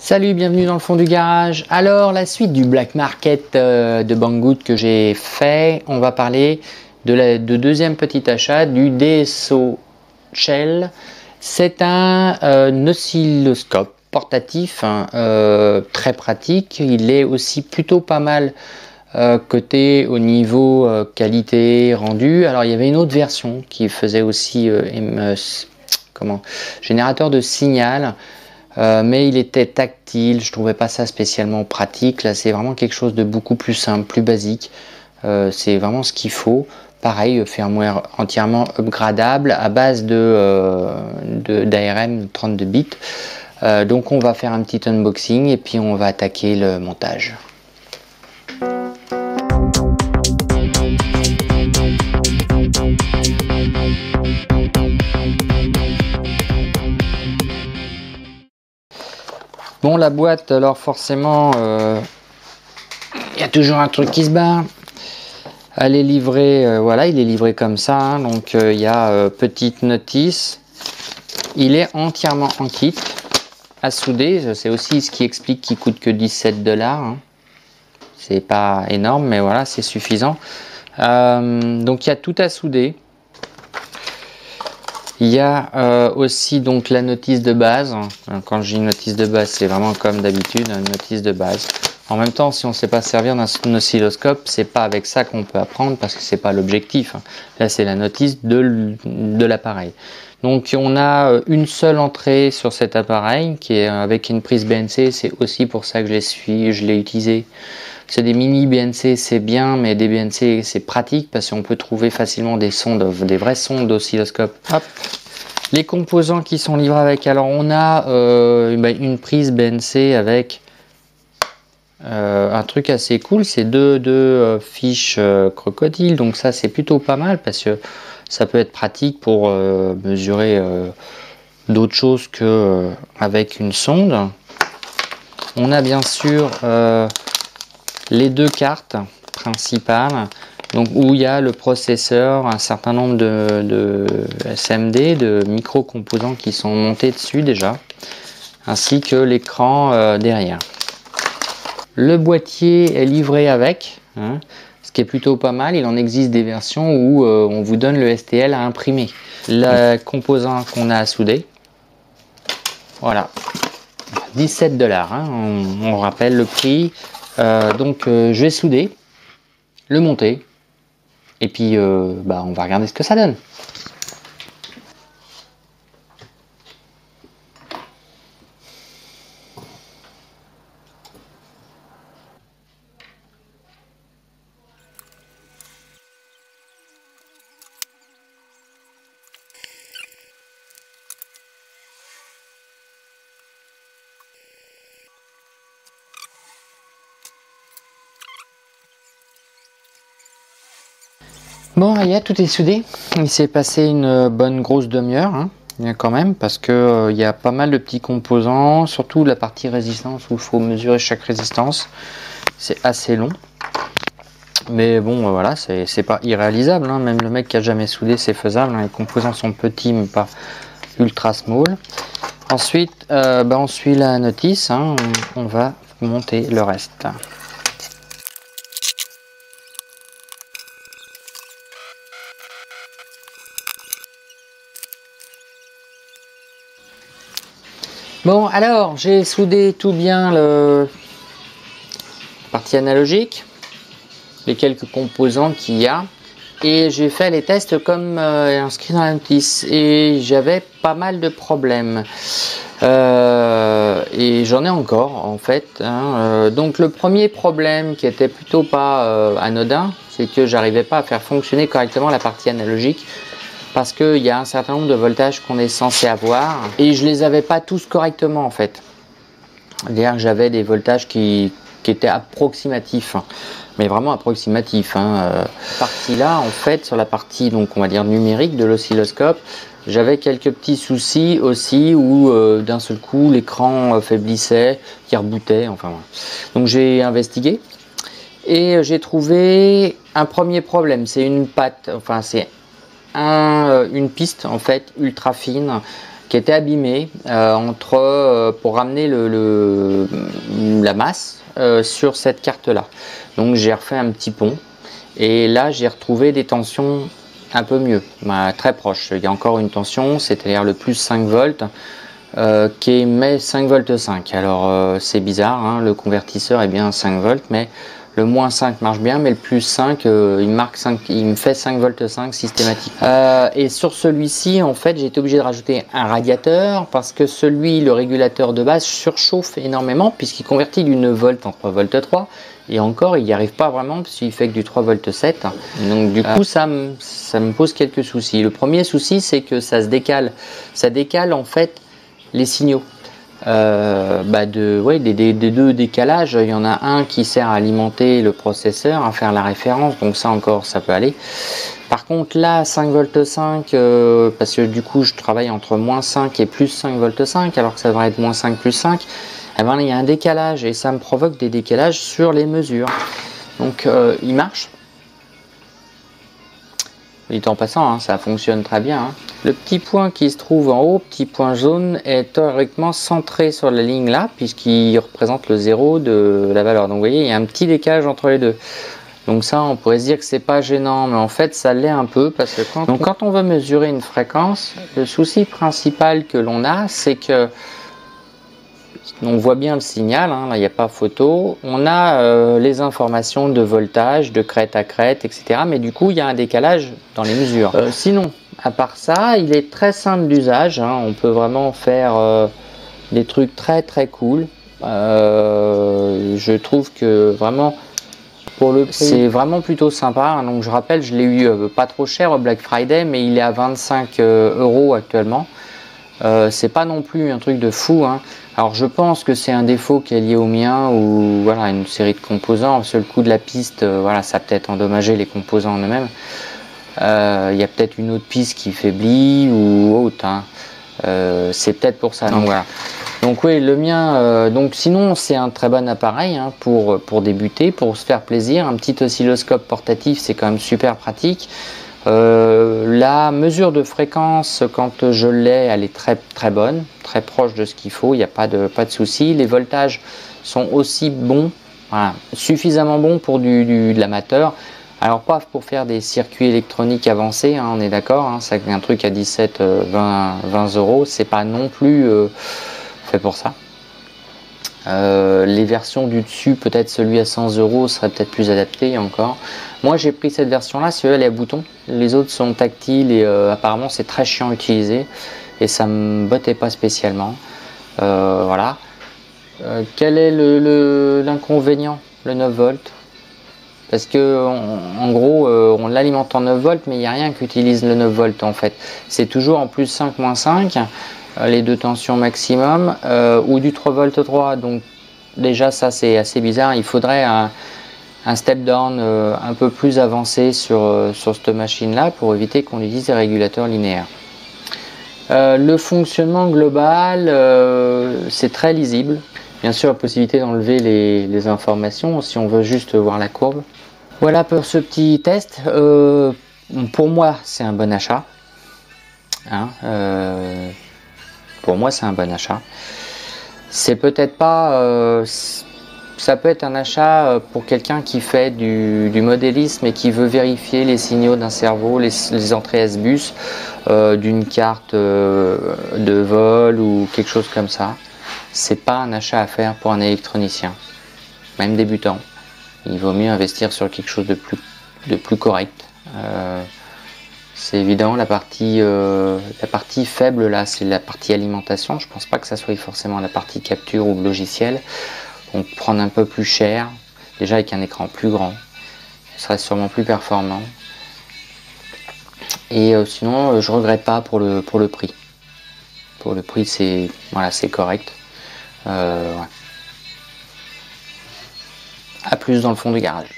Salut, bienvenue dans le fond du garage. Alors, la suite du Black Market de Banggood que j'ai fait, on va parler de deuxième petit achat du DSO Shell. C'est un oscilloscope portatif, très pratique. Il est aussi plutôt pas mal coté au niveau qualité rendu. Alors, il y avait une autre version qui faisait aussi générateur de signal. Mais il était tactile, je trouvais pas ça spécialement pratique. Là, c'est vraiment quelque chose de beaucoup plus simple, plus basique. C'est vraiment ce qu'il faut. Pareil, firmware entièrement upgradable à base d'ARM 32 bits. Donc on va faire un petit unboxing et puis on va attaquer le montage. Bon, la boîte, alors forcément, il y a toujours un truc qui se barre. Elle est livrée, voilà, il est livré comme ça. Hein, donc, il y a petite notice. Il est entièrement en kit, à souder. C'est aussi ce qui explique qu'il coûte que 17 $. Hein. C'est pas énorme, mais voilà, c'est suffisant. Donc, il y a tout à souder. Il y a aussi donc la notice de base. Quand je dis notice de base, c'est vraiment comme d'habitude, une notice de base. En même temps, si on ne sait pas servir d'un oscilloscope, c'est pas avec ça qu'on peut apprendre parce que c'est pas l'objectif. Là, c'est la notice de l'appareil. Donc, on a une seule entrée sur cet appareil qui est avec une prise BNC. C'est aussi pour ça que je l'ai utilisé. C'est des mini BNC, c'est bien, mais des BNC, c'est pratique parce qu'on peut trouver facilement des vrais sons d'oscilloscope. Hop. Les composants qui sont livrés avec, alors on a une prise BNC avec un truc assez cool, c'est deux fiches crocodile, donc ça c'est plutôt pas mal parce que ça peut être pratique pour mesurer d'autres choses que avec une sonde. On a bien sûr les deux cartes principales, donc où il y a le processeur, un certain nombre de SMD, de micro-composants qui sont montés dessus déjà, ainsi que l'écran derrière. Le boîtier est livré avec, hein, ce qui est plutôt pas mal. Il en existe des versions où on vous donne le STL à imprimer. Le composant qu'on a à souder, voilà, 17 $. Hein, on rappelle le prix. Donc je vais souder, le monter et puis on va regarder ce que ça donne. Bon, tout est soudé. Il s'est passé une bonne grosse demi-heure, hein, quand même, parce que il y a pas mal de petits composants, surtout la partie résistance où il faut mesurer chaque résistance. C'est assez long. Mais bon, voilà, c'est pas irréalisable. Hein. Même le mec qui a jamais soudé, c'est faisable. Hein. Les composants sont petits, mais pas ultra small. Ensuite, on suit la notice. Hein. On va monter le reste. Bon, alors, j'ai soudé tout bien la partie analogique, les quelques composants qu'il y a, et j'ai fait les tests comme inscrit dans la notice, et j'avais pas mal de problèmes, et j'en ai encore en fait. Hein. Donc le premier problème qui était plutôt pas anodin, c'est que j'arrivais pas à faire fonctionner correctement la partie analogique, parce qu'il y a un certain nombre de voltages qu'on est censé avoir et je les avais pas tous correctement en fait. C'est-à-dire que j'avais des voltages qui étaient approximatifs, mais vraiment approximatifs. Hein. Partie là, en fait, sur la partie donc on va dire numérique de l'oscilloscope, j'avais quelques petits soucis aussi où d'un seul coup l'écran faiblissait, qui rebootait, enfin voilà. Donc j'ai investigué et j'ai trouvé un premier problème, c'est une patte, enfin c'est une piste en fait ultra fine qui était abîmé pour ramener la masse sur cette carte là. Donc j'ai refait un petit pont et là j'ai retrouvé des tensions un peu mieux, très proches. Il y a encore une tension, c'est-à-dire le plus 5 volts qui émet 5 volts 5. Alors c'est bizarre, hein, le convertisseur est bien 5 volts, mais le moins 5 marche bien, mais le plus 5, il me fait 5 volts 5 systématique. Et sur celui-ci, en fait, j'ai été obligé de rajouter un radiateur parce que le régulateur de base, surchauffe énormément puisqu'il convertit du 9 volts en 3 volts 3. Et encore, il n'y arrive pas vraiment parce qu'il fait que du 3 volts 7. Donc du coup, ça me pose quelques soucis. Le premier souci, c'est que ça décale en fait les signaux. Des deux décalages, il y en a un qui sert à alimenter le processeur, à faire la référence, donc ça encore ça peut aller. Par contre là 5 volts 5, parce que du coup je travaille entre moins 5 et plus 5 volts 5 alors que ça devrait être moins 5 plus 5, eh ben, il y a un décalage et ça me provoque des décalages sur les mesures. Donc il marche. Dit en passant, hein, ça fonctionne très bien. Hein. Le petit point qui se trouve en haut, petit point jaune, est théoriquement centré sur la ligne là, puisqu'il représente le 0 de la valeur. Donc vous voyez, il y a un petit décalage entre les deux. Donc ça, on pourrait se dire que c'est pas gênant, mais en fait, ça l'est un peu, parce que quand on veut mesurer une fréquence, le souci principal que l'on a, c'est que on voit bien le signal, hein, là il n'y a pas photo, on a les informations de voltage, de crête à crête, etc. Mais du coup il y a un décalage dans les mesures. Sinon, à part ça, il est très simple d'usage, hein, on peut vraiment faire des trucs très très cool. Je trouve que vraiment pour le prix, c'est vraiment plutôt sympa. Hein. Donc je rappelle, je l'ai eu pas trop cher au Black Friday, mais il est à 25 € actuellement. C'est pas non plus un truc de fou, hein. Alors je pense que c'est un défaut qui est lié au mien ou voilà une série de composants, parce que le coup de la piste, voilà, ça a peut-être endommagé les composants en eux-mêmes. Il y a peut-être une autre piste qui faiblit ou autre, hein. C'est peut-être pour ça. Donc voilà. Donc oui, le mien. Donc sinon c'est un très bon appareil, hein, pour débuter, pour se faire plaisir. Un petit oscilloscope portatif, c'est quand même super pratique. La mesure de fréquence, quand je l'ai, elle est très très bonne, très proche de ce qu'il faut, il n'y a pas de souci. Les voltages sont aussi bons, voilà, suffisamment bons pour de l'amateur. Alors pas pour faire des circuits électroniques avancés, hein, on est d'accord, hein, c'est un truc à 17, 20 €, c'est pas non plus fait pour ça. Les versions du dessus, peut-être celui à 100 € serait peut-être plus adapté encore. Moi j'ai pris cette version là, celui-là elle est à bouton, les autres sont tactiles et apparemment c'est très chiant à utiliser et ça me bottait pas spécialement. Voilà. Quel est l'inconvénient? Le 9 volts. Parce que en gros on l'alimente en 9 volts mais il n'y a rien qui utilise le 9 volts en fait. C'est toujours en plus 5 moins 5. Les deux tensions maximum ou du 3 volts 3, donc déjà ça c'est assez bizarre. Il faudrait un step down un peu plus avancé sur cette machine là pour éviter qu'on utilise des régulateurs linéaires. Le fonctionnement global, c'est très lisible. Bien sûr, la possibilité d'enlever les informations si on veut juste voir la courbe. Voilà pour ce petit test. Pour moi c'est un bon achat, hein, pour moi c'est un bon achat. C'est peut-être pas ça peut être un achat pour quelqu'un qui fait du modélisme et qui veut vérifier les signaux d'un cerveau, les entrées S-bus d'une carte de vol ou quelque chose comme ça. C'est pas un achat à faire pour un électronicien, même débutant. Il vaut mieux investir sur quelque chose de plus correct. C'est évident, la partie faible là, c'est la partie alimentation. Je pense pas que ça soit forcément la partie capture ou logiciel. Donc prendre un peu plus cher, déjà avec un écran plus grand, ce serait sûrement plus performant. Et sinon, je regrette pas pour le prix. Pour le prix, c'est voilà, c'est correct. Ouais. À plus dans le fond du garage.